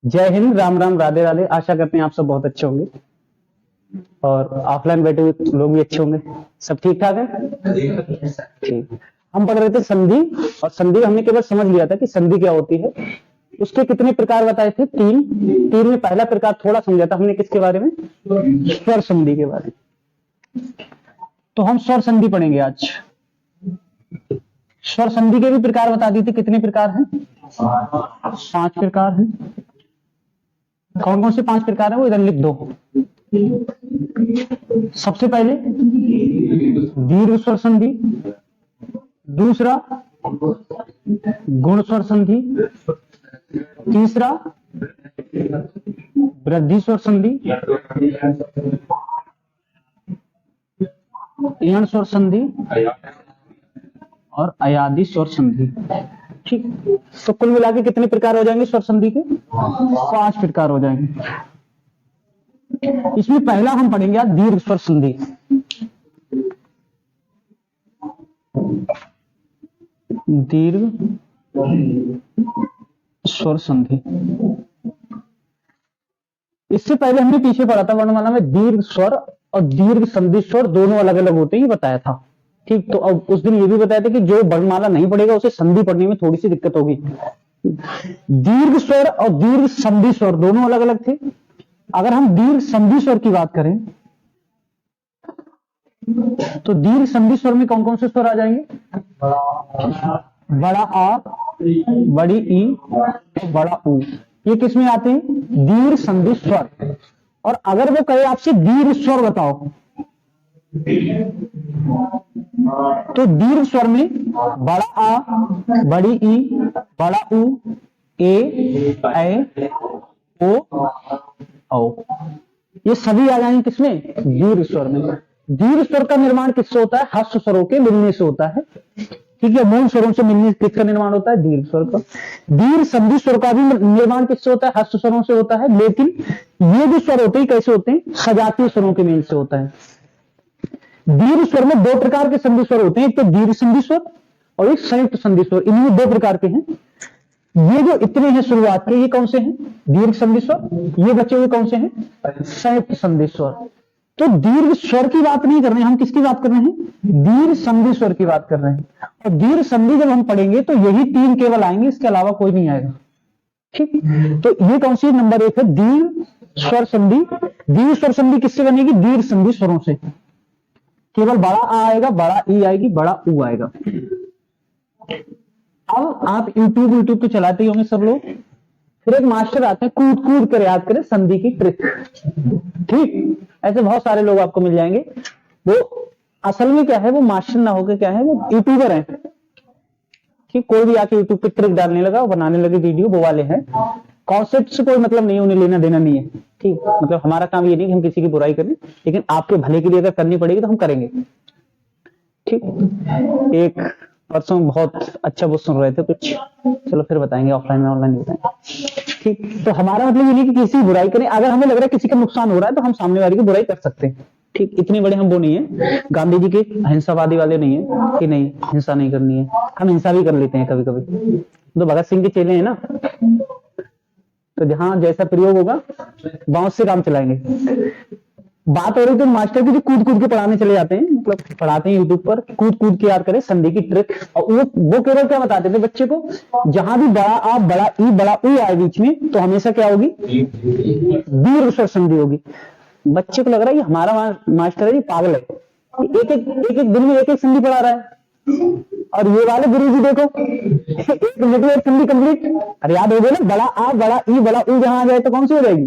जय हिंद, राम राम, राधे राधे। आशा करते हैं आप सब बहुत अच्छे होंगे और ऑफलाइन बैठे हुए लोग भी अच्छे होंगे। सब ठीक ठाक है? ठीक। हम पढ़ रहे थे संधि, और संधि हमने केवल समझ लिया था कि संधि क्या होती है। उसके कितने प्रकार बताए थे? तीन। तीन में पहला प्रकार थोड़ा समझा था हमने, किसके बारे में? स्वर संधि के बारे में। तो हम स्वर संधि पढ़ेंगे आज। स्वर संधि के भी प्रकार बता दी थी। कितने प्रकार हैं? 5 प्रकार हैं। कौन कौन से 5 प्रकार हैं वो इधर लिख दो। सबसे पहले दीर्घ स्वर संधि, दूसरा गुण स्वर संधि, तीसरा वृद्धि स्वर संधि, यण स्वर संधि और अयादि स्वर संधि। ठीक। तो कुल मिला के कितने प्रकार हो जाएंगे स्वर संधि के? 5 प्रकार हो जाएंगे। इसमें पहला हम पढ़ेंगे आज दीर्घ स्वर संधि। दीर्घ स्वर संधि। इससे पहले हमने पीछे पढ़ा था वर्णमाला में दीर्घ स्वर और दीर्घ संधि स्वर दोनों अलग अलग होते हैं, ये बताया था। ठीक। तो अब उस दिन ये भी बताया था कि जो वर्णमाला नहीं पढ़ेगा उसे संधि पढ़ने में थोड़ी सी दिक्कत होगी। दीर्घ स्वर और दीर्घ संधि स्वर दोनों अलग अलग थे। अगर हम दीर्घ संधि स्वर की बात करें तो दीर्घ संधि स्वर में कौन कौन से स्वर आ जाएंगे? बड़ा आ, बड़ी ई, बड़ा ऊ। ये किस में आते हैं? दीर्घ संधि स्वर। और अगर वो कहे आपसे दीर्घ स्वर बताओ तो दीर्घ स्वर में बड़ा आ, बड़ी ई, बड़ा ऊ, ए, ओ, औ। ये सभी आ जाएंगे किसमें? दीर्घ स्वर में। दीर्घ स्वर का निर्माण किससे होता है? हस्त स्वरों के मिलने से होता है। ठीक है। मूल स्वरों से मिलने किसका निर्माण होता है? दीर्घ स्वर का। दीर्घ संधि स्वर का भी निर्माण किससे होता है? हस्त स्वरों से होता है। लेकिन ये जो स्वर होते हैं कैसे होते हैं? सजातीय स्वरों के मेल से होता है। दीर्घ स्वर में 2 प्रकार के संधि स्वर होते हैं, एक तो दीर्घ संधि स्वर और एक संयुक्त संधि स्वर। इनमें 2 प्रकार के हैं। ये जो इतने हैं शुरुआत के, ये कौन से हैं? दीर्घ संधि स्वर। ये बचे हुए कौन से हैं? संयुक्त संधि स्वर। तो दीर्घ स्वर की बात नहीं कर रहे हैं हम, किसकी बात कर रहे हैं? दीर्घ संधि स्वर की बात कर रहे हैं। और दीर्घ संधि जब हम पढ़ेंगे तो यही 3 केवल आएंगे, इसके अलावा कोई नहीं आएगा। ठीक। तो ये कौन सी? नंबर 1 है दीर्घ स्वर संधि। दीर्घ स्वर संधि किससे बनेगी? दीर्घ संधि स्वरों से। केवल बड़ा आ आएगा, बड़ा ई आएगी, बड़ा ऊ आएगा। अब आप यूट्यूब पे चलाते ही होंगे सब लोग। फिर एक मास्टर आते हैं, कूद कूद कर याद करें संधि की ट्रिक। ठीक। ऐसे बहुत सारे लोग आपको मिल जाएंगे। वो असल में क्या है? वो मास्टर ना होकर क्या है? वो यूट्यूबर है। ठीक। कोई भी आके यूट्यूब पे ट्रिक डालने लगा, बनाने लगे वीडियो, वो वाले हैं। कॉन्सेप्ट से कोई मतलब नहीं, उन्हें लेना देना नहीं है। ठीक। मतलब हमारा काम ये नहीं कि हम किसी की बुराई करें, लेकिन आपके भले के लिए अगर करनी पड़ेगी तो हम करेंगे। ठीक। एक परसों बहुत अच्छा वो सुन रहे थे कुछ, चलो फिर बताएंगे, ऑफलाइन में ऑनलाइन बताएंगे। ठीक। तो हमारा मतलब ये नहीं कि किसी की बुराई करें। अगर हमें लग रहा है किसी का नुकसान हो रहा है तो हम सामने वाले की बुराई कर सकते हैं। ठीक। इतने बड़े हम वो नहीं है, गांधी जी के अहिंसावादी वाले नहीं है कि नहीं हिंसा नहीं करनी है। हम हिंसा भी कर लेते हैं कभी कभी। तो भगत सिंह के चेले हैं ना, तो जहां जैसा प्रयोग होगा बांस से काम चलाएंगे। बात हो रही तो मास्टर की जो कूद कूद के पढ़ाने चले जाते हैं, मतलब पढ़ाते हैं यूट्यूब पर, कूद कूद के याद करें संधि की ट्रिक। और वो केवल क्या बताते थे बच्चे को? जहां भी बड़ा आ, बड़ा ई, बड़ा ऊ आए बीच में तो हमेशा क्या होगी? दीर्घ स्वर संधि होगी। बच्चे को लग रहा है ये हमारा मास्टर है, ये पागल है, एक एक दिन में एक संधि पढ़ा रहा है। और ये वाले गुरुजी देखो, 1 मिनट में संधि कंप्लीट। अरे याद हो गया ना? बड़ा आ, बड़ा ई, बड़ा ऊ जहां आ जाए तो कौन सी हो जाएगी?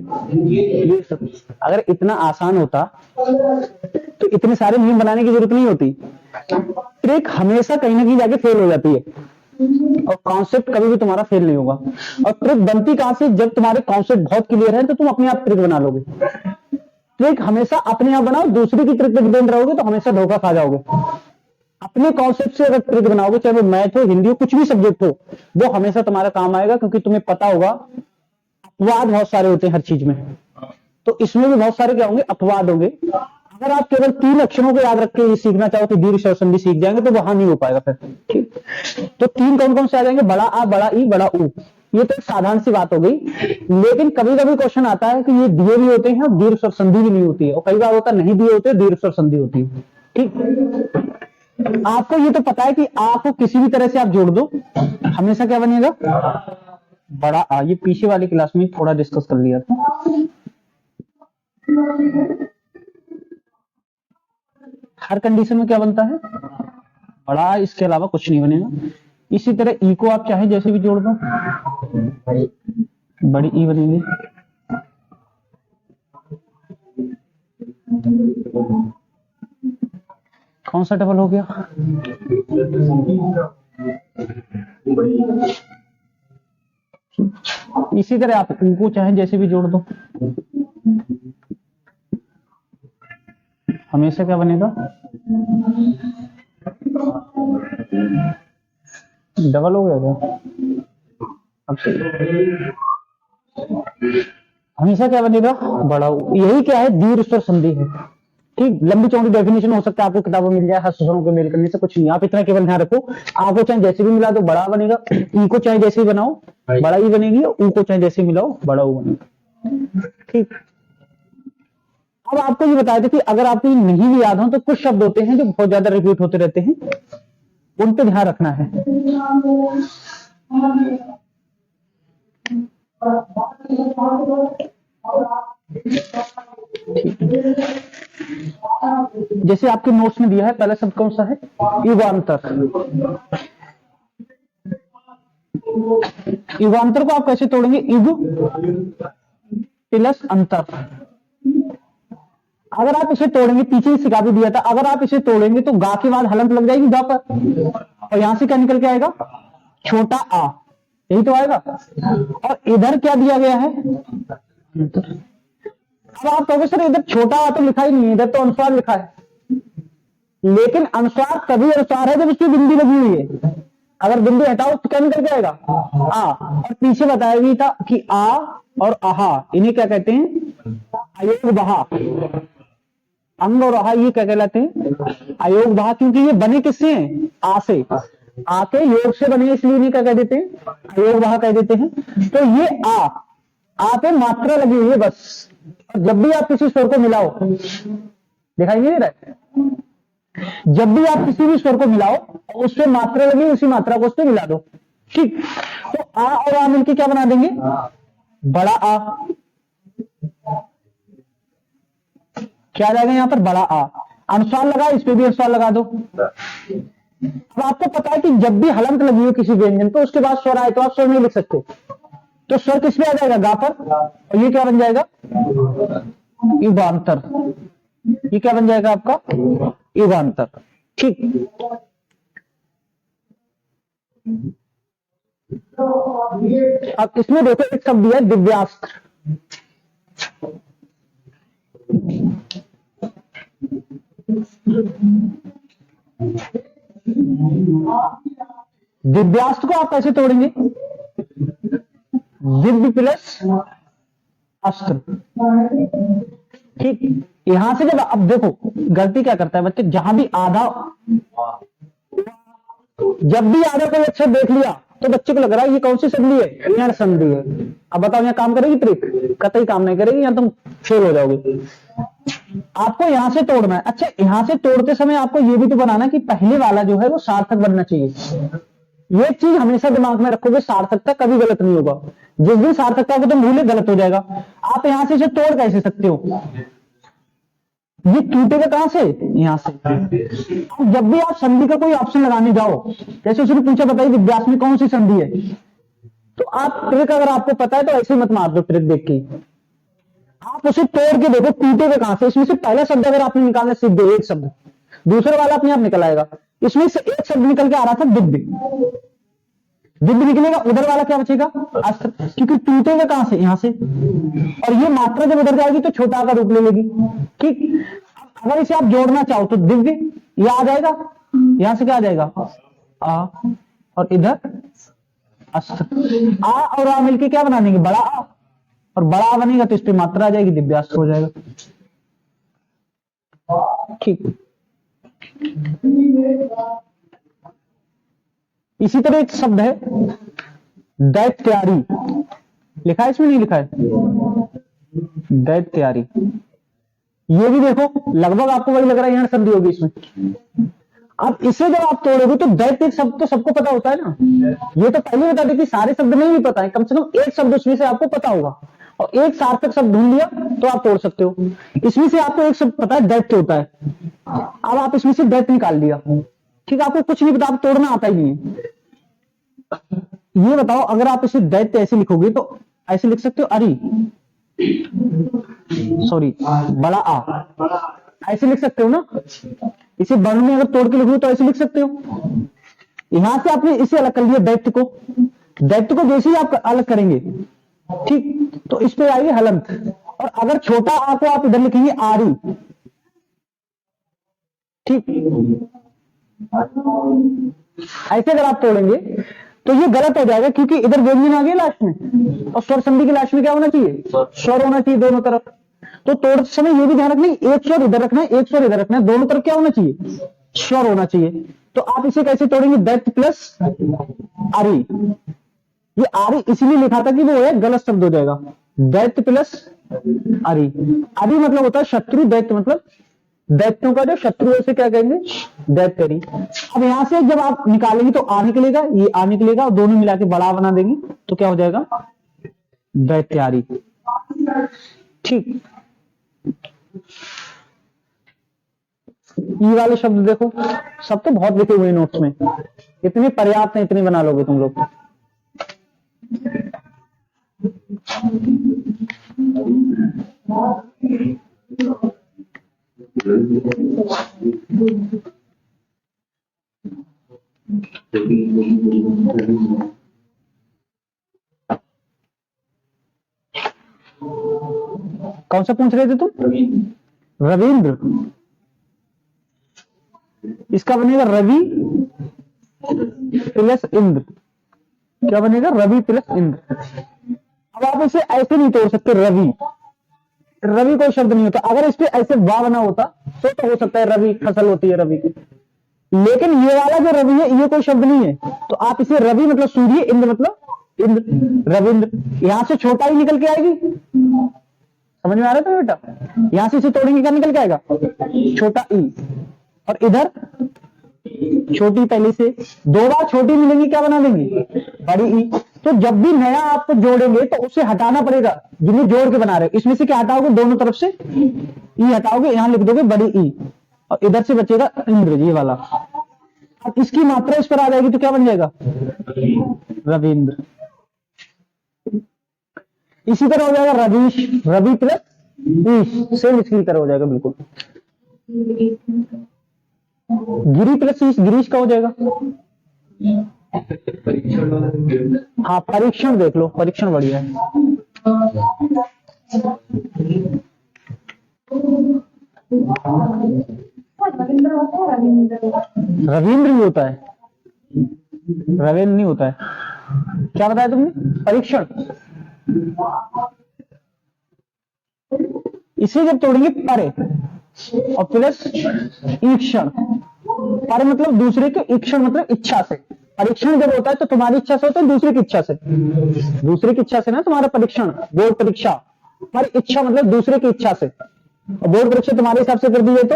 अगर इतना आसान होता तो इतने सारे नियम बनाने की जरूरत नहीं होती। ट्रिक हमेशा कहीं ना कहीं जाके फेल हो जाती है, और कॉन्सेप्ट कभी भी तुम्हारा फेल नहीं होगा। और ट्रिक बनती कहां से? जब तुम्हारे कॉन्सेप्ट बहुत क्लियर है तो तुम अपने आप ट्रिक बना लोगे। ट्रिक हमेशा अपने आप बनाओ, दूसरी की ट्रिक पे डिपेंड रहोगे तो हमेशा धोखा खा जाओगे। अपने कॉन्सेप्ट से अगर ट्रिक बनाओगे, चाहे वो मैथ हो, हिंदी हो, कुछ भी सब्जेक्ट हो, वो हमेशा तुम्हारा काम आएगा। क्योंकि तुम्हें पता होगा अपवाद बहुत सारे होते हैं हर चीज में, तो इसमें भी बहुत सारे क्या होंगे? अपवाद होंगे। अगर आप केवल 3 अक्षरों को याद रख के सीखना चाहो कि दीर्घ स्वर संधि सीख जाएंगे तो वहां नहीं हो पाएगा फिर। ठीक। तो 3 कौन कौन से आ जाएंगे? बड़ा आ, बड़ा ई, बड़ा ऊ। ये तो साधारण सी बात हो गई, लेकिन कभी कभी क्वेश्चन आता है कि ये दिए भी होते हैं और दीर्घ स्वर संधि भी नहीं होती है, और कई बार होता है नहीं दिए होते, दीर्घ स्वर संधि होती है। ठीक, आपको ये तो पता है कि आ को किसी भी तरह से आप जोड़ दो, हमेशा क्या बनेगा, बड़ा आ। ये पीछे वाली क्लास में थोड़ा डिस्कस कर लिया था। हर कंडीशन में क्या बनता है, बड़ा आ, इसके अलावा कुछ नहीं बनेगा। इसी तरह ई को आप चाहे जैसे भी जोड़ दो, बड़ी ई बनेगी। कौन सा डबल हो गया, इसी तरह आप इनको चाहे जैसे भी जोड़ दो, हमेशा क्या बनेगा, डबल हो गया क्या, अब हमेशा क्या बनेगा, बड़ा। यही क्या है, दीर्घ स्वर संधि है। ठीक, लंबी चौड़ी डेफिनेशन हो सकता है, आपको किताबों में मिल जाए, हस्तक्षरों के मेल करने से कुछ नहीं। आप इतना केवल ध्यान रखो, आपको चाहे जैसे भी मिला दो बड़ा बनेगा, ई को चाहे जैसे ही बनाओ बड़ा ई बनेगी, ऊ को चाहे जैसे मिलाओ बड़ा ऊ बनेगा। ठीक, अब आपको ये बताया था कि अगर आपको ये नहीं भी याद हो तो कुछ शब्द होते हैं जो बहुत ज्यादा रिपीट होते रहते हैं, उन पे ध्यान रखना है। जैसे आपके नोट्स में दिया है, पहला शब्द कौन सा है, युगांतर। युगांतर को आप कैसे तोड़ेंगे, युग प्लस अंतर। अगर आप इसे तोड़ेंगे, पीछे सिखा भी दिया था, अगर आप इसे तोड़ेंगे तो गा के बाद हलंत लग जाएगी गा पर, और यहां से क्या निकल के आएगा, छोटा आ, यही तो आएगा। और इधर क्या दिया गया है, अब आप कहोगे सर इधर छोटा आ तो लिखा ही नहीं है, इधर तो अनुस्वार लिखा है, लेकिन अनुस्वार तभी अनुस्वार है जब इसकी बिंदी लगी हुई है। अगर बिंदी हटाओ तो क्या निकल के आएगा, आ। और पीछे बताया भी था कि आ और आहा, इन्हें क्या कहते हैं, अयोग बहा। अंग और आहा ये क्या कहलाते हैं, अयोग बहा, क्योंकि ये बने किससे हैं, आ से, आ के योग से बने, इसलिए इन्हें क्या कह देते हैं, अयोग बहा कह देते हैं। तो ये आ पे मात्रा लगी हुई है बस। जब भी आप किसी स्वर को मिलाओ, दिखाई नहीं दे रहा है, जब भी आप किसी भी स्वर को मिलाओ उस पे मात्रा लगी, उसी मात्रा को उस पे मिला दो। ठीक, तो आ और आ मिलके क्या बना देंगे, बड़ा आ। क्या आ जाएगा यहां पर, बड़ा आ। अनुस्वार लगा, इस पे भी अनुस्वार लगा दो। अब आपको पता है कि जब भी हलंत लगी हो किसी व्यंजन पे, उसके बाद स्वर आए तो आप स्वर नहीं लिख सकते, तो स्वर किस पे आ जाएगा, गा पर, और ये क्या बन जाएगा, युगांतर। ये क्या बन जाएगा आपका, युगांतर। ठीक, अब इसमें देखो एक शब्द दिया है दिव्यास्त्र। दिव्यास्त्र को आप कैसे तोड़ेंगे, दिव्य प्लस अस्त्र। ठीक, यहां से जब अब देखो गलती क्या करता है बच्चे, जहां भी आधा, जब भी आधा कोई अक्षर देख लिया तो बच्चे को लग रहा है ये कौन सी संधि है, यहाँ संधि है। अब बताओ यहाँ काम करेगी ट्रिक, कतई काम नहीं करेगी, यहाँ तुम फेल हो जाओगे। आपको यहां से तोड़ना है। अच्छा, यहां से तोड़ते समय आपको ये भी तो बनाना कि पहले वाला जो है वो सार्थक बनना चाहिए। ये चीज हमेशा दिमाग में रखोगे, सार्थकता कभी गलत नहीं होगा। जिस दिन सार्थकता को तुम भूले गलत हो जाएगा। आप यहां से इसे तोड़ कैसे सकते हो, ये टूटेगा कहां से, यहां से। जब भी आप संधि का कोई ऑप्शन लगाने जाओ, जैसे उसने पूछा बताइए विद्यास में कौन सी संधि है, तो आप ट्रिक अगर आपको पता है तो ऐसे मत मार दो ट्रिक देख के, आप उसे तोड़ के देखो टूटेगा कहां से। इसमें से पहला शब्द अगर आपने निकालना सीख गए, एक शब्द, दूसरा वाला अपने आप निकल आएगा। इसमें से एक शब्द निकल के आ रहा था दिव्य, दिव्य निकलेगा, उधर वाला क्या बचेगा, अस्त्र, क्योंकि टूटेगा कहां से, यहां से। और ये मात्रा जब उधर जाएगी तो छोटा का रूप ले लेगी। ठीक, अगर इसे आप जोड़ना चाहो तो दिव्य ये आ जाएगा, यहां से क्या आ जाएगा, आ, और इधर अस्त्र। आ और आ मिलके क्या बना देंगे, बड़ा आ, और बड़ा आ बनेगा तो इस पे मात्रा आ जाएगी, दिव्यास्त्र हो जाएगा। ठीक, इसी तरह एक शब्द है दैत्यारी लिखा है, इसमें नहीं लिखा है दैत्यारी। ये भी देखो लगभग आपको वही लग रहा है, यहाँ संधि होगी इसमें। अब इसे जब आप तोड़ोगे तो दैत्य शब्द तो सबको पता होता है ना, ये तो पहले बता दी थी, सारे शब्द नहीं भी पता है, कम से कम एक शब्द उसमें से आपको पता होगा और एक सार्थक शब्द ढूंढ लिया तो आप तोड़ सकते हो। इसमें से आपको एक शब्द पता है दैत्य होता है, अब आप इसमें से दैत्य निकाल दिया, ठीक है, आपको कुछ नहीं पता, आप तोड़ना आता ही नहीं है। ये बताओ अगर आप इसे दैत्य ऐसे लिखोगे तो ऐसे लिख सकते हो अरि, सॉरी बड़ा आ, ऐसे लिख सकते हो ना। इसे वर्ण में अगर तोड़ के लिखोगे तो ऐसे लिख सकते हो। यहां से आपने इसे अलग कर लिया दैत्य को, दैत्य को जैसे ही आप अलग करेंगे ठीक तो इस पे आएगी हलंत, और अगर छोटा आ को आप इधर लिखेंगे आरी, ठीक, ऐसे अगर आप तोड़ेंगे तो ये गलत हो जाएगा क्योंकि इधर व्यंजन आ गया लास्ट में और स्वर संधि के लास्ट में क्या होना चाहिए, स्वर होना चाहिए दोनों तरफ। तो तोड़ते समय ये भी ध्यान रखना, एक स्वर इधर रखना है, एक स्वर इधर रखना है, दोनों तरफ क्या होना चाहिए, स्वर होना चाहिए। तो आप इसे कैसे तोड़ेंगे, दैत्य प्लस आरी। ये आरी इसलिए लिखा था कि वो है गलत शब्द हो जाएगा, दैत्य प्लस आरी। आरी मतलब होता है शत्रु, दैत्य मतलब दैत्यों का जो शत्रु है उसे क्या कहेंगे, दैत्यरी। अब यहां से जब आप निकालेंगे तो आ निकलेगा, ये आ निकलेगा और दोनों मिला के बड़ा बना देंगे तो क्या हो जाएगा, दैत्यारी, ठीक। ई वाले शब्द देखो, सब तो बहुत लिखे हुए नोट्स में, इतने पर्याप्त है, इतने बना लोगे तुम लोग। कौन सा पूछ रहे थे तुम, रविंद्र, इसका बनेगा रवि प्लस इंद्र, क्या बनेगा, रवि प्लस इंद्र। अब आप इसे ऐसे नहीं तोड़ सकते, रवि, रवि कोई शब्द नहीं होता, अगर इस पे ऐसे वाह बना होता तो हो सकता है रवि फसल होती है रवि की, लेकिन ये वाला जो रवि है ये कोई शब्द नहीं है, तो आप इसे रवि मतलब सूर्य, इंद्र मतलब इंद्र, रविंद्र। यहां से छोटा ही निकल के आएगी, समझ में आ रहा था बेटा, यहां से इसे तोड़ेंगे क्या निकल के आएगा, छोटा ई, और इधर छोटी, पहले से दो बार छोटी मिलेंगी क्या बना देंगे, बड़ी ई। तो जब भी नया आप जोड़ेंगे तो उसे हटाना पड़ेगा, जिन्हें जोड़ के बना रहे हो इसमें से क्या हटाओगे, दोनों तरफ से ई हटाओगे, यहां लिख दोगे बड़ी ई और इधर से बचेगा इंद्र, ये वाला। अब इसकी मात्रा इस पर आ जाएगी तो क्या बन जाएगा, रविंद्र। इसी तरह हो जाएगा रवीश, रवि प्लस ईश, सेम इसकी तरह हो जाएगा बिल्कुल। गिरी प्लस ईश, गिरीश का हो जाएगा। हाँ परीक्षण देख लो, परीक्षण बढ़िया है। रविंद्र भी होता है, रविंद्र नहीं होता है, क्या बताया तुमने, परीक्षण। इसे जब तोड़ेंगे परे और प्लस ईक्षण, पर मतलब दूसरे के, ईक्षण मतलब इच्छा से। परीक्षण जब होता है तो तुम्हारी इच्छा से होता है, दूसरे की इच्छा से, दूसरे की इच्छा से ना तुम्हारा परीक्षण, बोर्ड परीक्षा, पर इच्छा मतलब दूसरे की इच्छा से। बोर्ड परीक्षा तुम्हारे हिसाब से कर दी है तो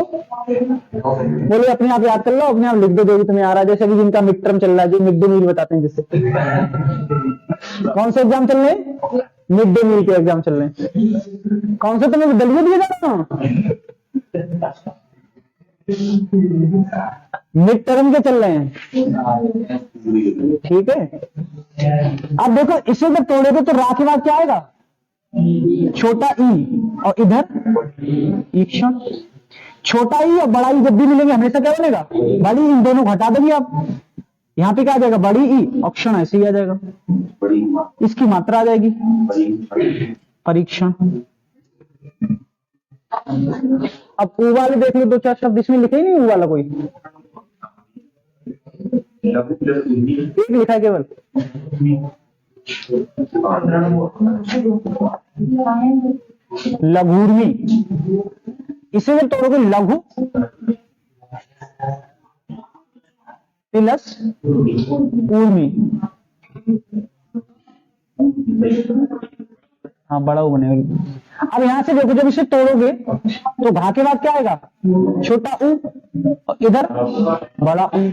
बोले अपने आप याद कर लो, अपने आप लिख दो जो भी तुम्हें आ रहा है। जैसे कि जिनका मिड टर्म चल रहा है, जो मिड डे मील बताते हैं, जिससे कौन से एग्जाम चल रहे हैं, मिड डे मील के एग्जाम चल रहे हैं। कौन से तुम्हें दलिया दिया जा रहा, मिड टर्म के चल रहे हैं, ठीक है। अब देखो इसे जब तोड़ोगे तो रा के बाद क्या आएगा, छोटा ई, और इधर ईक्षण। छोटा ई और बड़ा ई जब भी मिलेंगे हमेशा क्या बनेगा, बड़ी, इन दोनों घटा देंगे आप, यहाँ पे क्या आ जाएगा, बड़ी ई, और क्षण ऐसे ही आ जाएगा, इसकी मात्रा आ जाएगी परीक्षण। अब ऊ वाले देख लो, दो चार शब्द इसमें लिखे ही नहीं, ऊ वाला कोई एक लिखा है केवल, लघूर्मी। इसे जब तोड़ोगे लघु प्लस ऊर्मी, हाँ बड़ा ऊ बनेगा। अब यहाँ से देखो जब इसे तोड़ोगे तो घा के बाद क्या आएगा, छोटा ऊ, इधर बड़ा ऊ।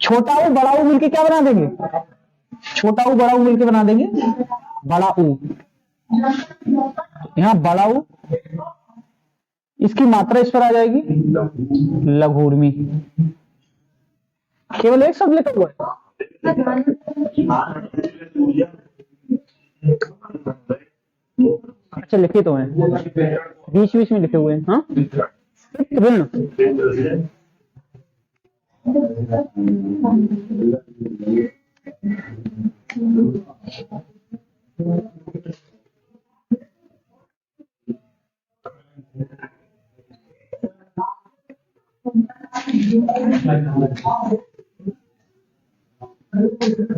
छोटा ऊ बड़ा ऊ मिलके क्या बना देंगे, छोटा ऊ बड़ा ऊ मिलके बना देंगे बड़ा ऊ। यहाँ बड़ा ऊ, इसकी मात्रा इस पर आ जाएगी लघुर्मी। केवल एक शब्द लिखा हुआ है, अच्छा लिखे तो हैं, बीच बीच में लिखे हुए हैं। हाँ ऋण,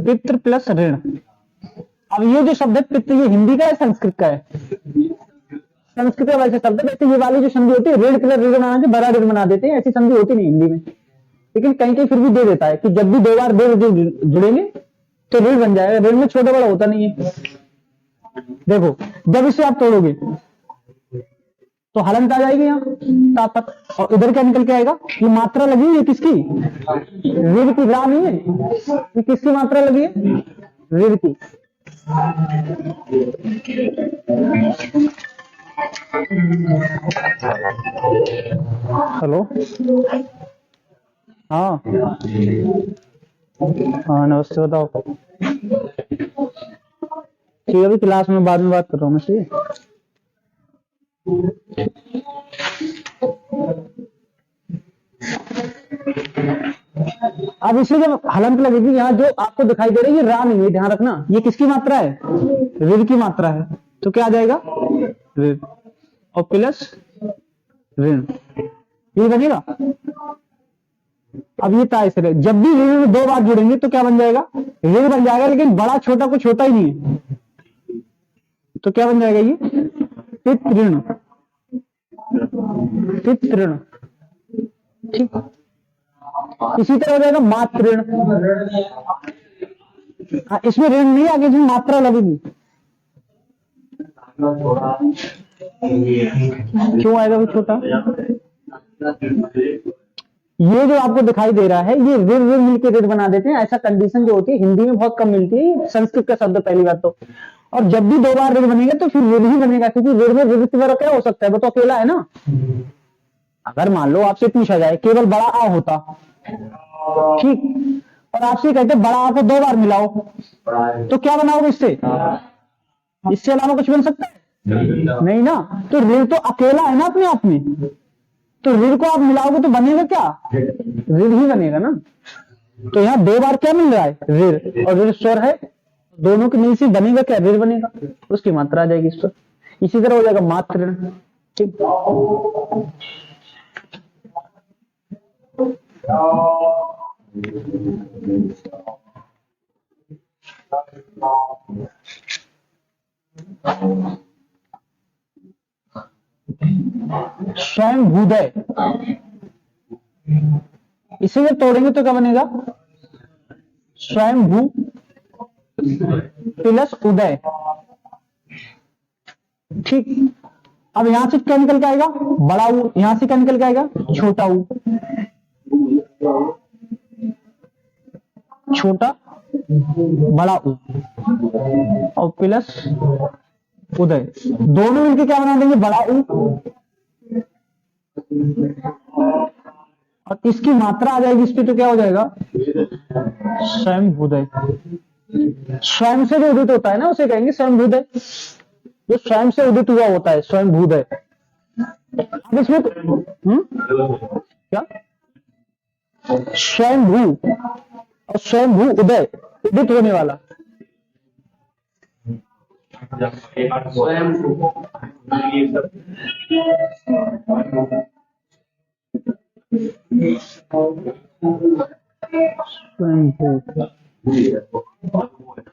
पितृ प्लस ऋण। अब ये जो शब्द है पितृ, ये हिंदी का है संस्कृत का है, संस्कृत का वैसे शब्द है। वैसे ये वाली जो संधि होती है ऋण प्लस ऋण बना के बड़ा ऋण बना देते हैं, ऐसी संधि होती नहीं हिंदी में, लेकिन कहीं कहीं फिर भी दे देता है कि जब भी दो बार दो जुड़ेंगे तो ऋण बन जाएगा। ऋण में छोटा बड़ा होता नहीं है। देखो जब इसे आप तोड़ोगे तो हलंत आ जाएगी यहाँ तापत, और इधर क्या निकल के आएगा, ये मात्रा लगी है किसकी, ऋण की, रा नहीं है, ये किसकी मात्रा लगी है, ऋण की। हेलो, हाँ हाँ नमस्ते, बताओ। ठीक है, अभी क्लास में बाद में बात कर रहा हूँ मैं, ठीक है। अब इसलिए जब हलंत लगेगी, यहाँ जो आपको दिखाई दे रही है रा नहीं है, ध्यान रखना, ये किसकी मात्रा है, ऋण की मात्रा है, तो क्या आ जाएगा ऋण और प्लस ऋण, ये बनेगा। अब ये ताय से जब भी ऋण में दो बार जुड़ेंगे तो क्या बन जाएगा, ऋण बन जाएगा, लेकिन बड़ा छोटा कुछ होता ही नहीं है, तो क्या बन जाएगा ये पितृण, पितृण। ठीक, इसी तरह हो जाएगा मातृण। हाँ, इसमें ऋण नहीं आगे, इसमें मात्रा लगेगी। क्यों आएगा वो छोटा, ये जो आपको दिखाई दे रहा है ये ऋण ऋण मिलकर ऋण बना देते हैं। ऐसा कंडीशन जो होती है हिंदी में बहुत कम मिलती है, संस्कृत का शब्द पहली बात तो। और जब भी दो बार ऋण बनेगा तो फिर ऋण ही बनेगा, क्योंकि ऋण में ऋण क्या हो सकता है, वो तो अकेला है ना। अगर मान लो आपसे पूछा जाए केवल बड़ा आ होता, ठीक, और आपसे कहते बड़ा आ को दो बार मिलाओ, तो क्या बनाओगे इससे, इससे अलावा कुछ बन सकता है नहीं ना। तो ऋण तो अकेला है ना अपने आप में, तो ऋण को आप मिलाओगे तो बनेगा क्या, ऋण ही बनेगा ना। तो यहाँ दो बार क्या मिल रहा है, ऋण, और ऋण स्वर है, दोनों की मिल से बनेगा क्या, ऋण बनेगा, उसकी मात्रा आ जाएगी इस पर। इसी तरह हो जाएगा मात्र ऋण। ठीक, स्वयं भूदय, इसे जब तोड़ेंगे तो क्या बनेगा, स्वयं भू प्लस उदय। ठीक, अब यहां से क्या निकल के आएगा, बड़ा ऊ, यहां से क्या निकल के आएगा, छोटा ऊ, छोटा बड़ा ऊ और प्लस उदय, दोनों मिलकर क्या बना देंगे, बड़ा ऊ, और इसकी मात्रा आ जाएगी इस पे, तो क्या हो जाएगा, स्वयं भूदय। स्वयं से जो उदित होता है ना उसे कहेंगे स्वयं भूदय, जो स्वयं से उदित हुआ होता है स्वयं भूदय। अब इसमें क्या, स्वयं भू और स्वयं भू उदय, उदित होने वाला।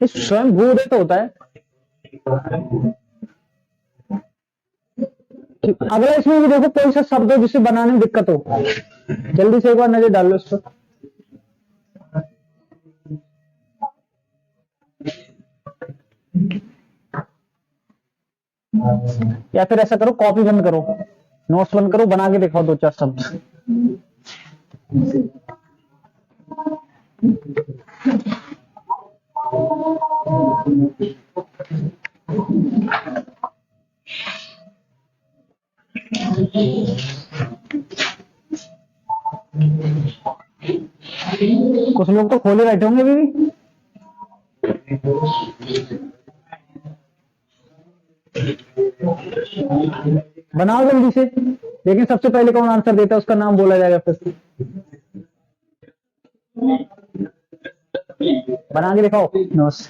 स्वयं भू उदय तो होता है। अगला इसमें भी देखो कोई सा शब्द हो जिसे बनाने में दिक्कत हो, जल्दी से एक बार नजर डाल लो इस पर। या फिर ऐसा करो, कॉपी बंद करो, नोट्स बंद करो, बना के दिखाओ 2-4 शब्द। कुछ लोग तो खोले बैठे होंगे अभी भी। बनाओ जल्दी से, लेकिन सबसे पहले कौन आंसर देता है उसका नाम बोला जाएगा फिर। बना के दिखाओ नोट्स।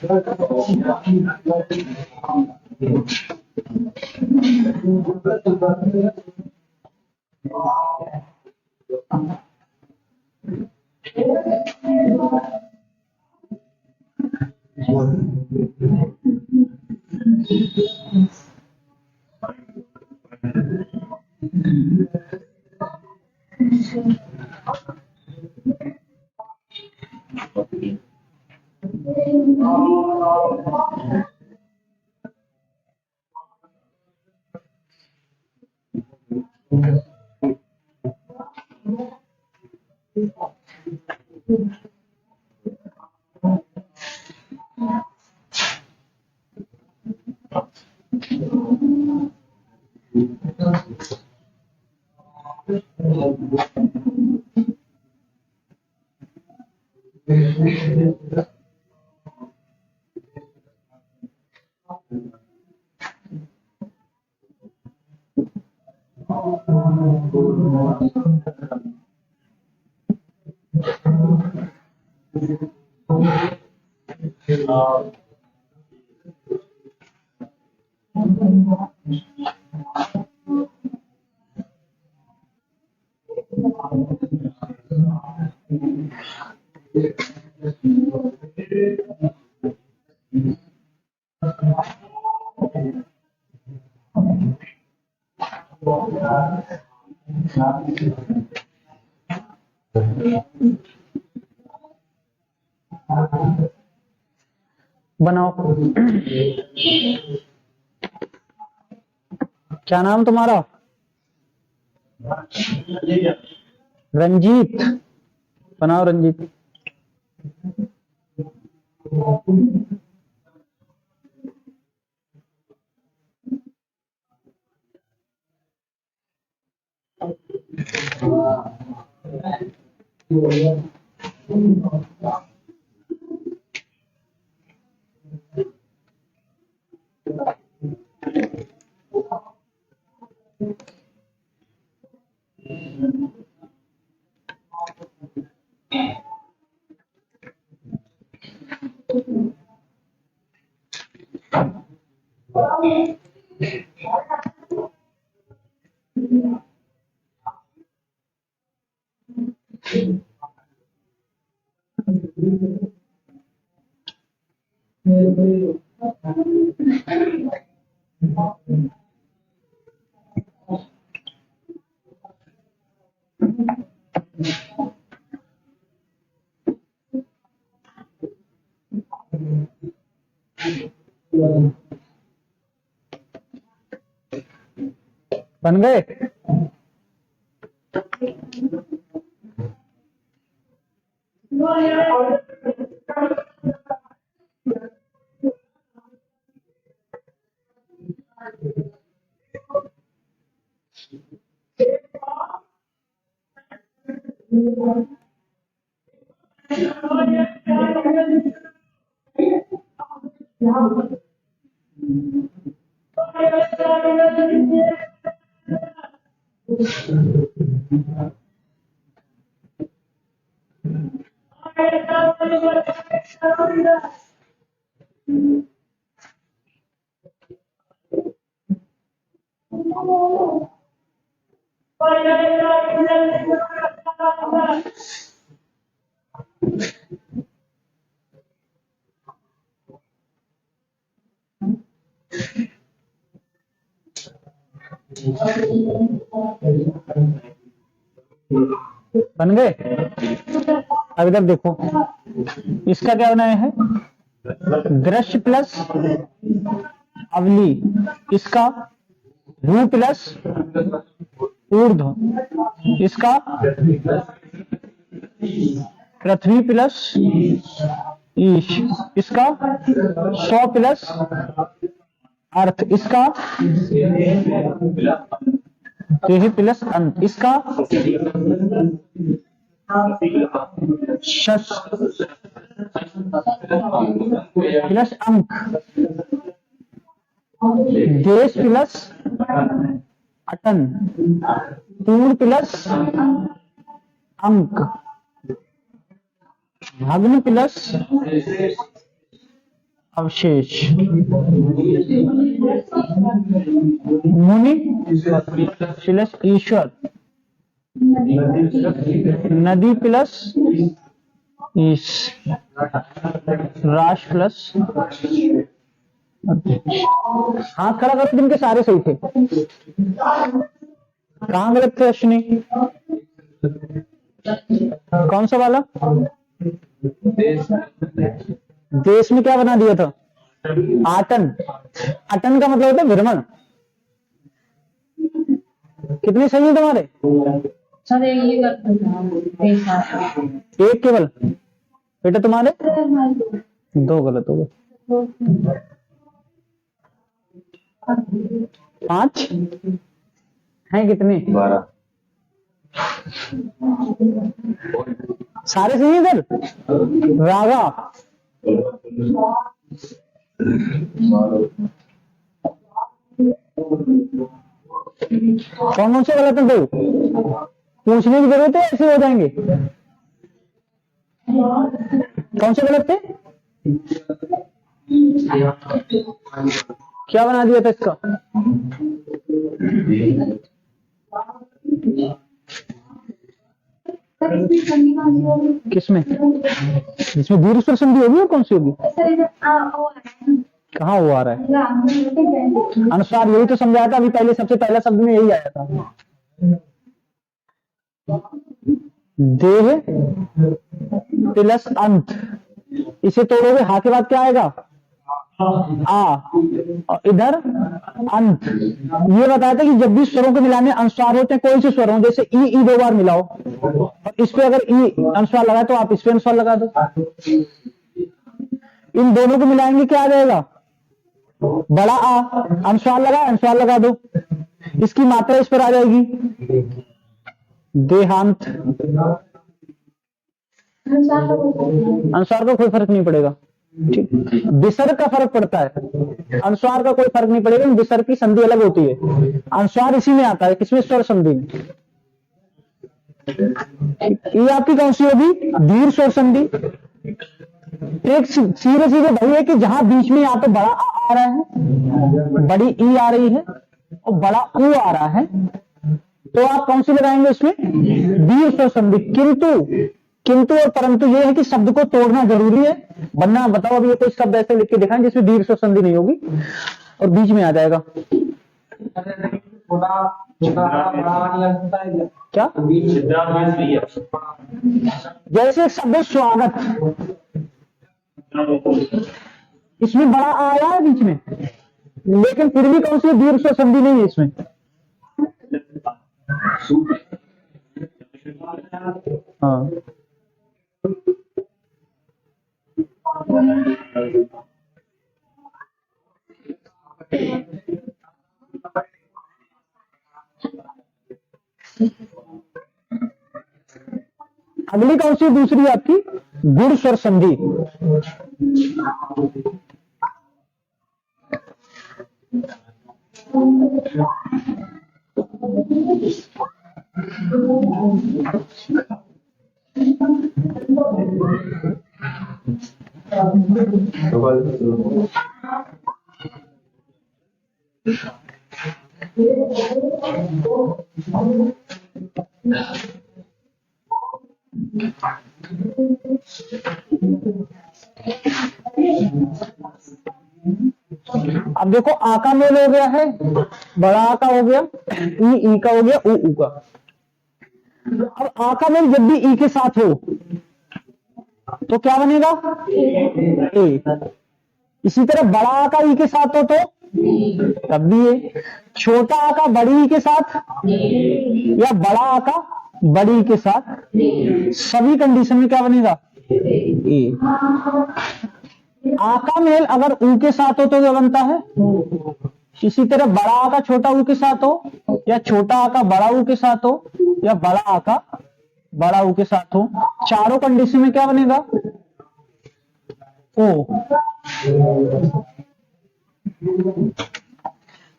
बनाओ। क्या नाम तुम्हारा? रंजीत। बनाओ रंजीत। बन गए? बन गए? अब इधर देखो, इसका क्या बनाया है? दृश्य प्लस अवली, इसका भू प्लस ऊर्ध्व, इसका पृथ्वी प्लस ईश, इसका 100 प्लस अर्थ, इसका देह प्लस अंत, इसका शश प्लस अंक, देश प्लस अटन, पूर्ण प्लस अंक, भग्न प्लस अवशेष, मुनि प्लस ईश्वर, नदी प्लस ईश, राष्ट्र प्लस। हाथ खड़ा करो, दिन के सारे सही थे। कहाँ गलत थे अश्विनी? कौन सा वाला? देश में क्या बना दिया था? आटन। अटन का मतलब होता है भ्रमण। कितने सही है तुम्हारे? एक केवल बेटा, तुम्हारे 2 गलत हो गए। 5 हैं कितने? 12। सारे सही है सर। रागा कौन से गलत है? 2 पूछने की जरूरत है, ऐसे हो जाएंगे। कौन से गलत थे? क्या बना दिया था इसका? किसमें? इसमें दीर्घ स्वर संधि होगी और कौन सी होगी? कहाँ वो आ रहा है? अनुस्वार, यही तो समझाया था अभी पहले, सबसे पहला शब्द में यही आया था। देह प्लस अंत, इसे तोड़ोगे हा के बाद क्या आएगा? आ, और इधर अंत। ये बताया था कि जब भी स्वरों के मिलाने अनुस्वार होते हैं, कोई से स्वर हो, जैसे ई 2 बार मिलाओ और इस पे अगर ई अनुस्वार लगाए तो आप इस पे अनुस्वार लगा दो। इन दोनों को मिलाएंगे क्या आ जाएगा? बड़ा आ, अनुस्वार लगा दो, इसकी मात्रा इस पर आ जाएगी, देहांत। अनुस्वार का कोई फर्क नहीं पड़ेगा, ठीक। विसर्ग का फर्क पड़ता है, अनुस्वार का कोई फर्क नहीं पड़ेगा। विसर्ग की संधि अलग होती है, अनुस्वार इसी में आता है। किसमें? स्वर संधि में। ये आपकी कौन सी होगी? दीर्घ स्वर संधि। एक सीधे सीधे भाई है कि जहां बीच में या तो बड़ा आ रहा है, बड़ी ई आ रही है और बड़ा ऊ आ रहा है, तो आप कौन सी लगाएंगे उसमें? दीर्घ स्वर संधि। किंतु और परंतु ये है कि शब्द को तोड़ना जरूरी है, वरना बताओ अभी ये कोई शब्द ऐसे लिख के दिखाएं जिसमें दीर्घ स्वर संधि नहीं होगी और बीच में आ जाएगा। क्या? जैसे एक शब्द स्वागत, इसमें बड़ा आया है बीच में, लेकिन फिर भी कौन सी दीर्घ स्वर संधि नहीं है इसमें। हाँ, अगली कौन सी? दूसरी आपकी गुण स्वर संधि। अब देखो, आ का मेल हो गया है, बड़ा आ का हो गया, ई का हो गया, ऊ का। अब आ का मेल जब भी ई के साथ हो तो क्या बनेगा? ए। इसी तरह बड़ा आ का ई के साथ हो तो तब भी ए। छोटा आ का बड़ी ई के साथ या बड़ा आ का बड़ी ई के साथ, सभी कंडीशन में क्या बनेगा? ए। आ का मेल अगर ऊ के साथ हो तो क्या बनता है? इसी तरह बड़ा आ का छोटा ऊ के साथ हो, या छोटा आ का बड़ा ऊ के साथ हो, या बड़ा आ का बड़ा ऊ के साथ हो, चारों कंडीशन में क्या बनेगा? ओ।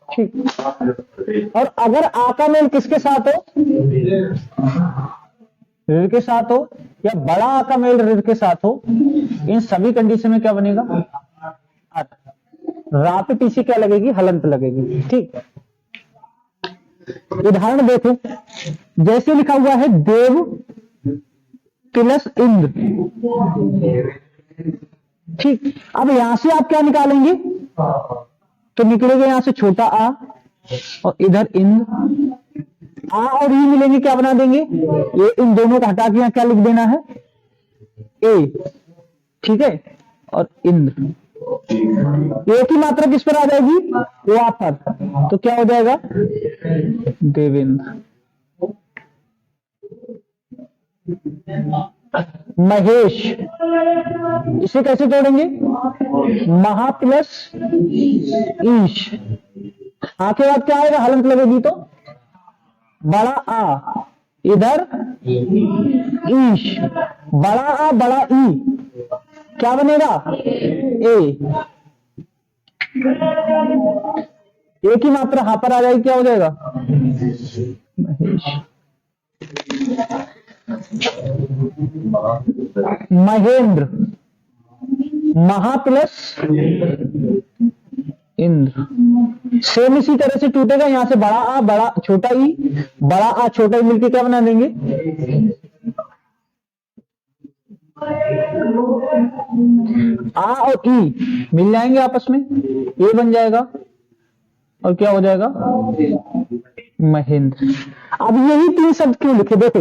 ठीक। और अगर आ का मेल किसके साथ हो? ऋ के साथ हो, या बड़ा आ का मेल ऋ के साथ हो, इन सभी कंडीशन में क्या बनेगा? अट। रा पे पीछे क्या लगेगी? हलंत लगेगी। ठीक। उदाहरण देखो, जैसे लिखा हुआ है देव प्लस इंद्र। ठीक। अब यहां से आप क्या निकालेंगे? तो निकलेगा यहां से छोटा आ और इधर इंद्र। आ और ई मिलेंगे, क्या बना देंगे? ये इन दोनों को हटा के यहां क्या लिख देना है? ए। ठीक है। और इंद्र, ए की मात्रा किस पर आ जाएगी? वहां पर। तो क्या हो जाएगा? देवेंद्र। महेश, इसे कैसे जोड़ेंगे? महा प्लस ईश। आ के बाद क्या आएगा? हलंत लगेगी तो बड़ा आ, इधर ईश, बड़ा आ बड़ा ई, क्या बनेगा? ए। ए की मात्रा यहां पर आ जाएगी, क्या हो जाएगा? महेश। महेंद्र, महा प्लस इंद्र। सेम इसी तरह से टूटेगा, यहां से बड़ा आ बड़ा छोटा ई, बड़ा आ छोटा ई मिलके क्या बना देंगे? आ और ई मिल जाएंगे आपस में, ए बन जाएगा और क्या हो जाएगा? महेंद्र। अब यही तीन शब्द क्यों लिखे? देखो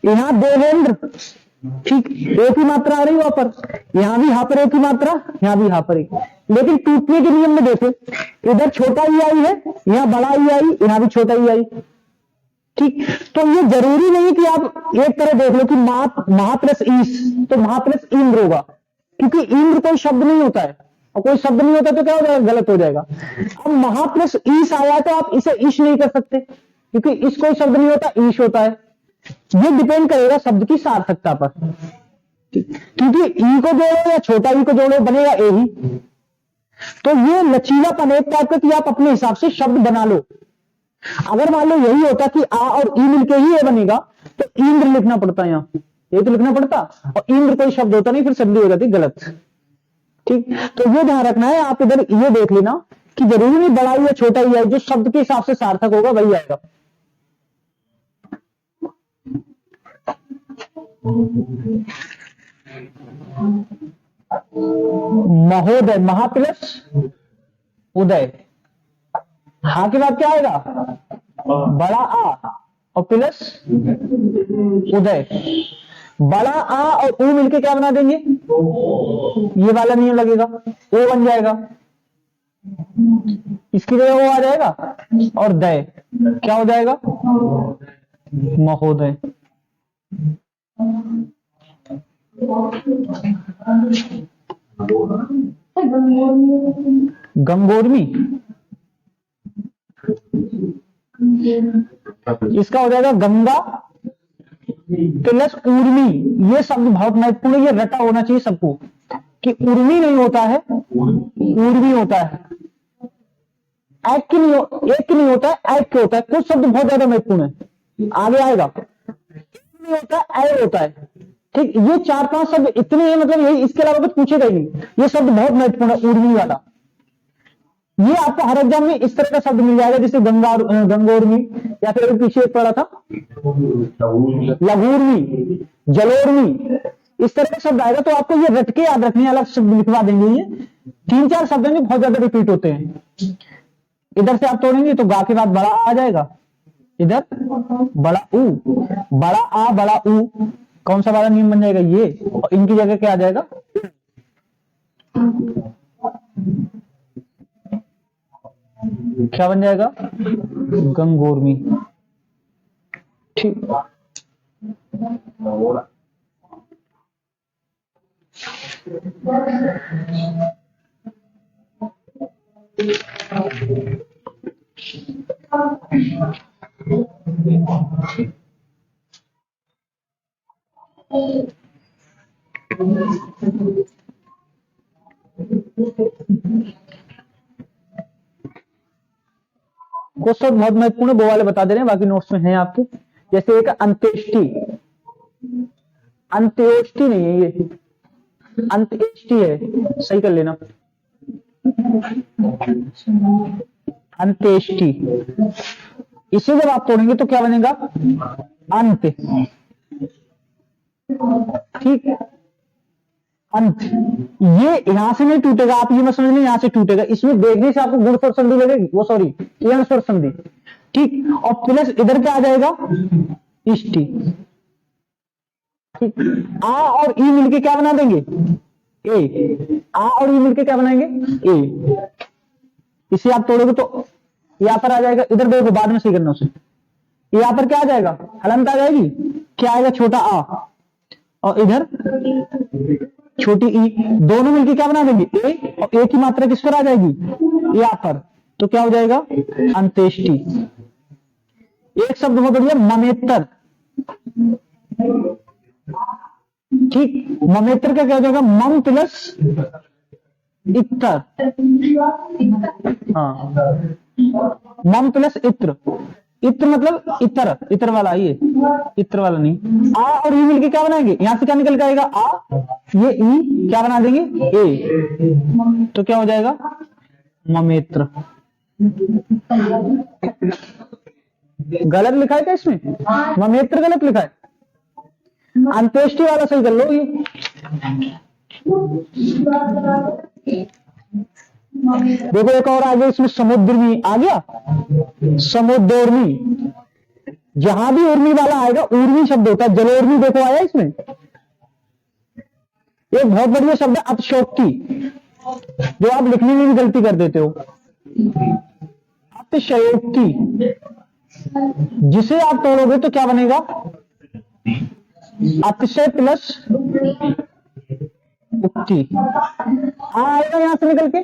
यहां देवेंद्र, ठीक, एक ही मात्रा आ रही वहां पर, यहां भी यहां पर एक ही मात्रा, यहां भी यहां पर एक, लेकिन टूटने के नियम में देखो, इधर छोटा ई आई है, यहां बड़ा ई आई, यहां भी छोटा ई आई। ठीक। तो ये जरूरी नहीं कि आप एक तरह देख लो कि महा प्लस ईश, तो महा प्लस इंद्र होगा, क्योंकि इंद्र कोई शब्द नहीं होता है, और कोई शब्द नहीं होता तो क्या हो जाएगा? गलत हो जाएगा। अब महा प्लस ईश आया तो आप इसे ईश नहीं कर सकते, क्योंकि इस कोई शब्द नहीं होता, ईश होता है। ये डिपेंड करेगा शब्द की सार्थकता पर, क्योंकि ई को जोड़ो या छोटा ई को जोड़ो बनेगा ए ही। तो ये लचीलापन एक टाइप का कि आप अपने हिसाब से शब्द बना लो। अगर मान लो यही होता कि आ और ई मिलके ही ए बनेगा, तो इंद्र लिखना पड़ता, यहां ये तो लिखना पड़ता, और इंद्र कोई शब्द होता नहीं, फिर संधि हो जाती गलत। ठीक। तो ये ध्यान रखना है, आप इधर ये देख लेना कि जरूरी नहीं बड़ा या छोटा ही है, जो शब्द के हिसाब से सार्थक होगा वही आएगा। महोदय, महा प्लस उदय, हा के बाद क्या आएगा? बड़ा आ और प्लस उदय। बड़ा आ और ऊ मिलके क्या बना देंगे? ये वाला नियम लगेगा, ओ बन जाएगा, इसकी जगह वो आ जाएगा, और दय क्या हो जाएगा? महोदय। गंगोर्मी, इसका हो जाएगा गंगा प्लस उर्मी। ये शब्द बहुत महत्वपूर्ण है, ये रटा होना चाहिए सबको कि उर्मी नहीं होता है, उर्मी होता है। एक की नहीं होता है, एक के होता है। कुछ शब्द बहुत ज्यादा महत्वपूर्ण है, आगे आएगा। नहीं होता है, ए होता है। ठीक, ये 4-5 शब्द इतने हैं, मतलब यही, इसके अलावा कुछ पूछेगा ही नहीं। ये शब्द बहुत महत्वपूर्ण है, उर्मी वाला। ये आपको हर एग्जाम में इस तरह का शब्द मिल जाएगा, जैसे गंगोर्मी, या फिर पीछे एक पढ़ा था लघुर्मी, जलोर्मी, इस तरह का शब्द आएगा। तो आपको ये रट के याद रखने, अलग शब्द लिखवा देंगे। ये 3-4 शब्द हैं जो बहुत ज्यादा रिपीट होते हैं। इधर से आप तोड़ेंगे तो गा के बाद बड़ा आ जाएगा, इधर बड़ा ऊ, बड़ा आ बड़ा ऊ, कौन सा वाला नियम बन जाएगा? ये, और इनकी जगह क्या आ जाएगा? क्या बन जाएगा? गंगोर्मी। ठीक, क्वेश्चन बहुत महत्वपूर्ण है, वो वाले बता दे रहे हैं, बाकी नोट्स में हैं आपके। जैसे एक अंत्येष्टि, अंत्योष्टि नहीं है ये, अंत्येष्टि है, सही कर लेना। अंत्येष्टि, इसे जब आप तोड़ेंगे तो क्या बनेगा? अंत। ठीक है, अंत। ये यहां से नहीं टूटेगा, आप ये मत समझ लें यहां से टूटेगा, इसमें देखने से आपको गुण स्वर संधि लगेगी, वो सॉरी यण स्वर संधि। ठीक, और प्लस इधर क्या आ जाएगा? इष्टि। ठीक, आ और ई मिलके क्या बना देंगे? ए। आ और ई मिलके क्या बनाएंगे? ए। इसे आप तोड़ोगे तो यहां पर आ जाएगा, इधर देखो बाद में सही करना उसे। यहां पर क्या आ जाएगा? हलंत आ जाएगी, क्या आएगा? छोटा आ, और इधर छोटी ई, दोनों मिलके क्या बना देंगे? ए, और ए की मात्रा किस पर आ जाएगी? यहां पर, तो क्या हो जाएगा? अंत्येष्टि। एक शब्द बहुत बढ़िया, ममेतर। ठीक, ममेत्र का क्या हो जाएगा? मम प्लस इत्र। हाँ, मम प्लस इत्र। इत्र मतलब इतर, इतर वाला, ये इत्र वाला नहीं। आ और ई मिलके क्या बनाएंगे? यहां से क्या निकल के आएगा? आ, ये ई क्या बना देंगे? ए, तो क्या हो जाएगा? ममेत्र। गलत लिखा है क्या इसमें? ममेत्र गलत लिखा है, अंत्येष्टि वाला सही कर लो। ये देखो एक और आगे इसमें समुद्रमी आ गया, समुद्रोर्मी। जहां भी उर्मी वाला आएगा, उर्मी शब्द होता है। जलोर्मी देखो आया इसमें। एक बहुत बढ़िया शब्द है अतिशयोक्ति, जो आप लिखने में भी गलती कर देते हो। अतिशयोक्ति, जिसे आप तोड़ोगे तो क्या बनेगा? अतिशय प्लस उक्ति। आएगा यहां से निकल के,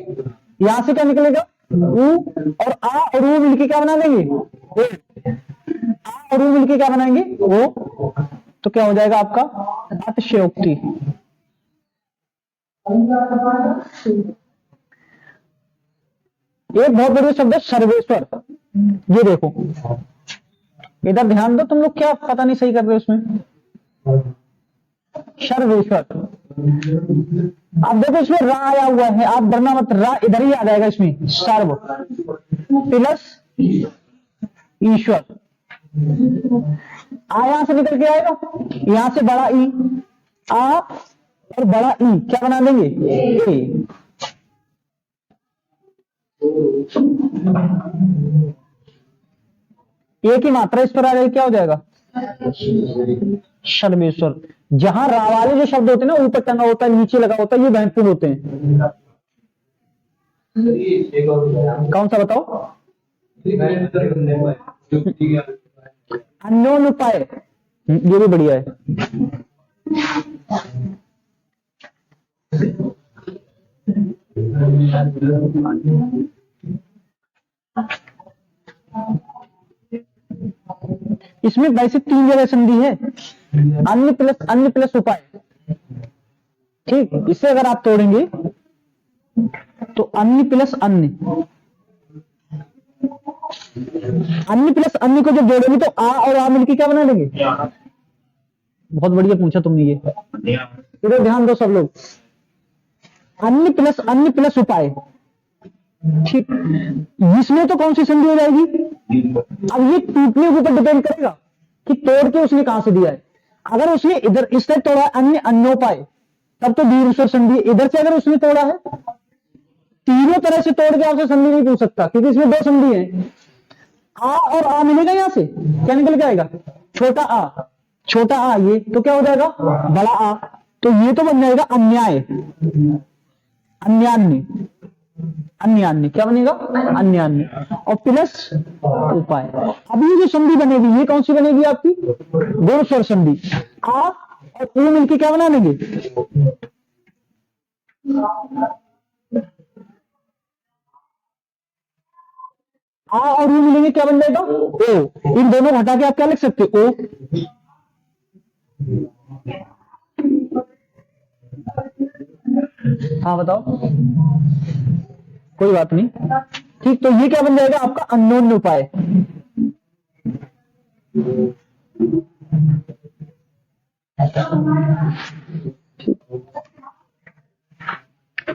यहां से क्या निकलेगा? ऊ, और आ और ऊ मिलके क्या बना देंगे? आ और ऊ मिलके क्या बनाएंगे? वो, तो क्या हो जाएगा आपका? अतिशयोक्ति। एक बहुत बढ़िया शब्द है सर्वेश्वर। ये देखो, इधर ध्यान दो, तुम लोग क्या पता नहीं सही कर रहे हो उसमें। सर्वेश्वर, अब देखो इसमें रा आया हुआ है, आप डरना मत, रा इधर ही आ जाएगा इसमें। सर्व प्लस ईश्वर, आ यहां से निकल के आएगा, यहां से बड़ा ई, आ और बड़ा ई क्या बना देंगे? ए। ए की मात्रा इस पर आ जाएगी, क्या हो जाएगा? सर्वेश्वर। जहां रा वाले जो शब्द होते हैं ना, ऊपर टंगा होता है, नीचे लगा होता है, ये महत्वपूर्ण होते हैं। कौन सा बताओ? अन्योन्युपाय, ये भी बढ़िया है। इसमें वैसे 3 जगह संधि है, अन्य प्लस उपाय। ठीक, इसे अगर आप तोड़ेंगे तो अन्य प्लस अन्य, अन्य प्लस अन्य को जब जोड़ेंगे तो आ और आ मिलकर क्या बना देंगे? बहुत बढ़िया पूछा तुमने ये, इधर ध्यान दो सब लोग। अन्य प्लस उपाय। ठीक, इसमें तो कौन सी संधि हो जाएगी? अब ये टूटने के ऊपर डिपेंड करेगा कि तोड़ के उसने कहां से दिया है। अगर उसने इधर इस तरह तोड़ा अन्य अन्योपाय, तब तो दीर्घ संधि। इधर से अगर उसने तोड़ा है, तीनों तरह से तोड़ के आपसे संधि नहीं पूछ सकता, क्योंकि इसमें 2 संधि है। आ और आ मिलेगा, यहां से क्या निकल के आएगा? छोटा आ, छोटा आ, ये तो क्या हो जाएगा? बड़ा आ, तो ये तो बन जाएगा अन्याय, अन्यान्य। अन्य अन्य, क्या बनेगा? अन्य अन्य, और प्लस उपाय। अब ये जो संधि बनेगी ये कौन सी बनेगी आपकी? गुण स्वर संधि। आ और ऊ मिलके क्या बना लेंगे? आ और ऊ मिलेंगे, क्या बन जाएगा? ओ। इन दोनों को हटा के आप क्या लिख सकते हो? ओ। हाँ बताओ, कोई बात नहीं, ठीक। तो ये क्या बन जाएगा आपका? अन्योन्य उपाय।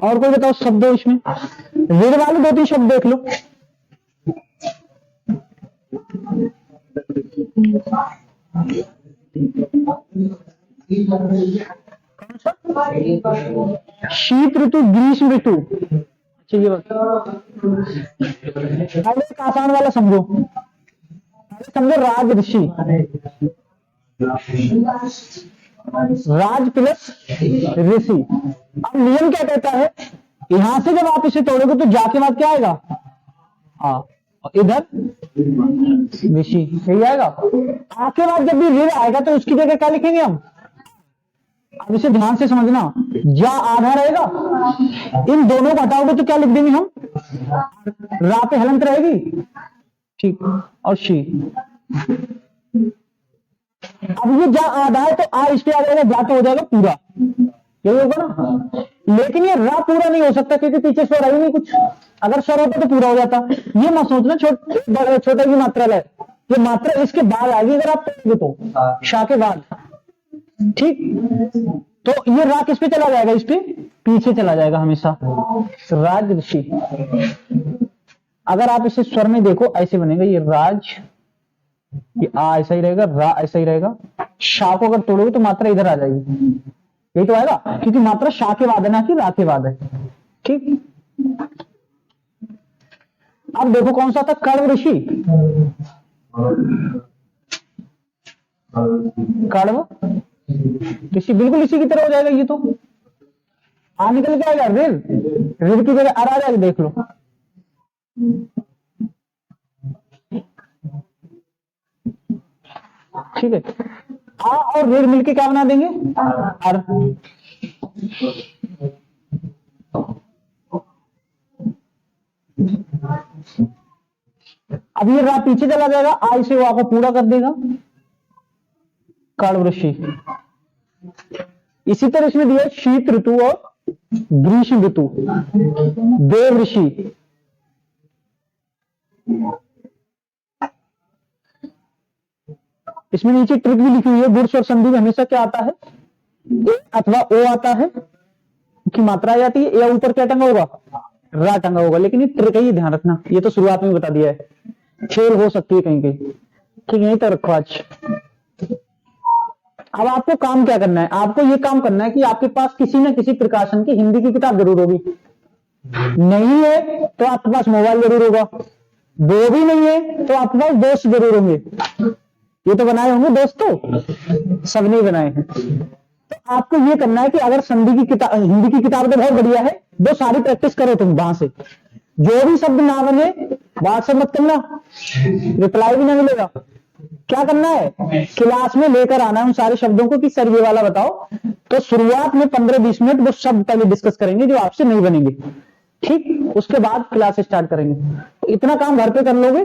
और कोई बताओ शब्द इसमें? ऋण वाले 2-3 शब्द देख लो। शीत ऋतु, ग्रीष्म ऋतु। अच्छा ये एक आसान वाला समझो, समझो राज ऋषि, राज प्लस ऋषि। अब नियम क्या कहता है? यहां से जब आप इसे तोड़ोगे तो जाके बाद क्या आएगा? हाँ, इधर ऋषि, यही आएगा। आके बाद जब भी ऋण आएगा तो उसकी जगह क्या लिखेंगे हम? अब इसे ध्यान से समझना, जा आधा रहेगा, इन दोनों को हटाओगे तो क्या लिख देंगे हम? रा पे हलंत रहेगी, ठीक, और शी। अब ये जा आधा है तो आ इस पे आ जाएगा, जा तो हो जाएगा पूरा, यही होगा ना। लेकिन ये रा पूरा नहीं हो सकता क्योंकि पीछे स्वर आई नहीं कुछ। अगर स्वर होता तो पूरा हो जाता। ये मत सोचना छोटे की मात्रा है, ये मात्रा इसके बाद आएगी अगर आप करोगे तो, शाह के बाद, ठीक। तो ये रा किस पे चला जाएगा? इस पे पीछे चला जाएगा हमेशा, राज ऋषि। अगर आप इसे स्वर में देखो ऐसे बनेगा, ये राज, ये आ ऐसा ही रहेगा, रा ऐसा ही रहेगा। शाह को अगर तोड़ोगे तो मात्रा इधर आ जाएगी, यही तो आएगा, क्योंकि मात्रा शाह के बाद है ना कि रा के बाद है, ठीक। अब देखो कौन सा था? कण्व ऋषि, कण्व ऋषि, बिल्कुल इसी की तरह हो जाएगा। ये तो आ निकल के आएगा, ऋण, ऋण की जगह आ जाएगा, देख लो। ठीक है, आ और ऋण मिलके क्या बना देंगे? अर। अब ये रा पीछे चला जाएगा, आ इसे वो आपको पूरा कर देगा, कण्व ऋषि। इसी तरह इसमें दिया शीत ऋतु और ग्रीष्म ऋतु, देव ऋषि। इसमें नीचे ट्रिक भी लिखी हुई है, गुण स्वर संधि में हमेशा क्या आता है? ए अथवा ओ आता है की मात्रा आ जाती है, या ऊपर क्या टंगा होगा? रा टंगा होगा। लेकिन ये ट्रिक है, ये ध्यान रखना, ये तो शुरुआत में बता दिया है, खेल हो सकती है कहीं कहीं, ठीक। यहीं तक रखो आज। अब आपको काम क्या करना है? आपको ये काम करना है कि आपके पास किसी न किसी प्रकाशन की हिंदी की किताब जरूर होगी। नहीं है तो आपके पास मोबाइल जरूर होगा, वो भी नहीं है तो आपके पास दोस्त जरूर होंगे। ये तो बनाए होंगे दोस्तों, सबने बनाए हैं। तो आपको ये करना है कि अगर संधि की किताब, हिंदी की किताब तो बहुत बढ़िया है, वो सारी प्रैक्टिस करो तुम वहां से। जो भी शब्द ना बने व्हाट्सएप मत करना, रिप्लाई भी ना मिलेगा। क्या करना है? क्लास में लेकर आना है उन सारे शब्दों को कि सर ये वाला बताओ। तो शुरुआत में 15-20 मिनट वो शब्द पहले डिस्कस करेंगे जो आपसे नहीं बनेंगे, ठीक। उसके बाद क्लास स्टार्ट करेंगे। तो इतना काम घर पे कर लोगे